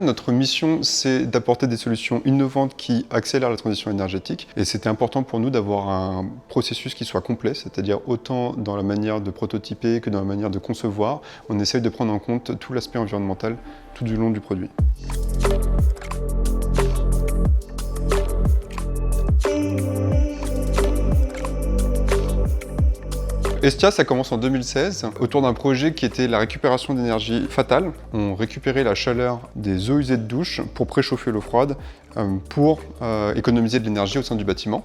Notre mission, c'est d'apporter des solutions innovantes qui accélèrent la transition énergétique. Et c'était important pour nous d'avoir un processus qui soit complet, c'est-à-dire autant dans la manière de prototyper que dans la manière de concevoir. On essaye de prendre en compte tout l'aspect environnemental tout du long du produit. Estia, ça commence en 2016, autour d'un projet qui était la récupération d'énergie fatale. On récupérait la chaleur des eaux usées de douche pour préchauffer l'eau froide, pour économiser de l'énergie au sein du bâtiment.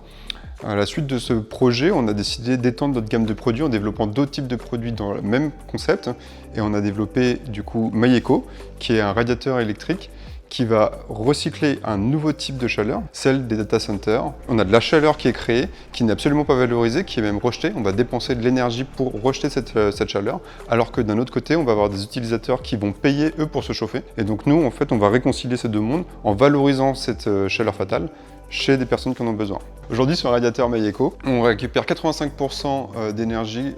À la suite de ce projet, on a décidé d'étendre notre gamme de produits en développant d'autres types de produits dans le même concept. Et on a développé du coup MyEco, qui est un radiateur électrique qui va recycler un nouveau type de chaleur, celle des data centers. On a de la chaleur qui est créée, qui n'est absolument pas valorisée, qui est même rejetée. On va dépenser de l'énergie pour rejeter cette chaleur, alors que d'un autre côté, on va avoir des utilisateurs qui vont payer eux pour se chauffer. Et donc nous, en fait, on va réconcilier ces deux mondes en valorisant cette chaleur fatale chez des personnes qui en ont besoin. Aujourd'hui, sur un radiateur MyEco, on récupère 85% d'énergie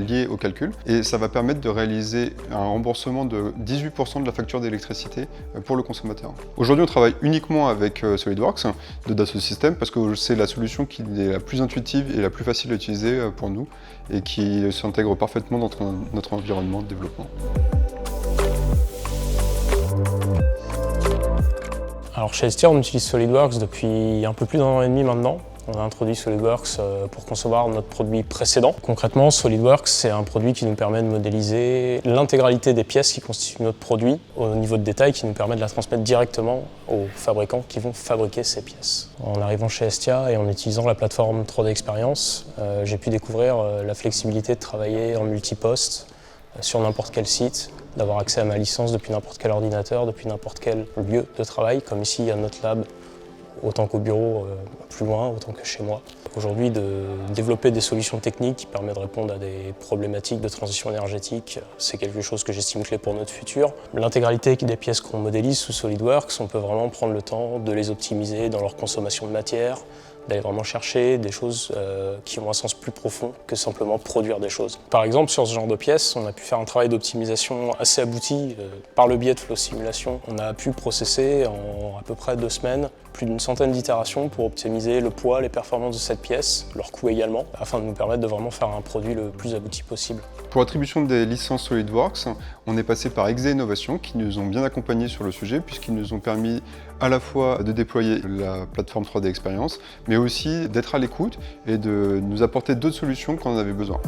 liée au calcul et ça va permettre de réaliser un remboursement de 18% de la facture d'électricité pour le consommateur. Aujourd'hui, on travaille uniquement avec SolidWorks de Dassault Systèmes parce que c'est la solution qui est la plus intuitive et la plus facile à utiliser pour nous et qui s'intègre parfaitement dans notre environnement de développement. Alors chez Estia, on utilise SolidWorks depuis un peu plus d'un an et demi maintenant. On a introduit SolidWorks pour concevoir notre produit précédent. Concrètement, SolidWorks, c'est un produit qui nous permet de modéliser l'intégralité des pièces qui constituent notre produit au niveau de détail, qui nous permet de la transmettre directement aux fabricants qui vont fabriquer ces pièces. En arrivant chez Estia et en utilisant la plateforme 3D Experience, j'ai pu découvrir la flexibilité de travailler en multiposte sur n'importe quel site, d'avoir accès à ma licence depuis n'importe quel ordinateur, depuis n'importe quel lieu de travail, comme ici à notre lab, autant qu'au bureau, plus loin, autant que chez moi. Aujourd'hui, de développer des solutions techniques qui permettent de répondre à des problématiques de transition énergétique, c'est quelque chose que j'estime clé pour notre futur. L'intégralité des pièces qu'on modélise sous SolidWorks, on peut vraiment prendre le temps de les optimiser dans leur consommation de matière, d'aller vraiment chercher des choses qui ont un sens plus profond que simplement produire des choses. Par exemple, sur ce genre de pièces, on a pu faire un travail d'optimisation assez abouti par le biais de Flow Simulation. On a pu processer en à peu près 2 semaines plus d'une centaine d'itérations pour optimiser le poids, les performances de cette pièce, leur coût également, afin de nous permettre de vraiment faire un produit le plus abouti possible. Pour l'attribution des licences SolidWorks, on est passé par Exe Innovation qui nous ont bien accompagnés sur le sujet puisqu'ils nous ont permis à la fois de déployer la plateforme 3D Experience, mais aussi d'être à l'écoute et de nous apporter d'autres solutions quand on en avait besoin.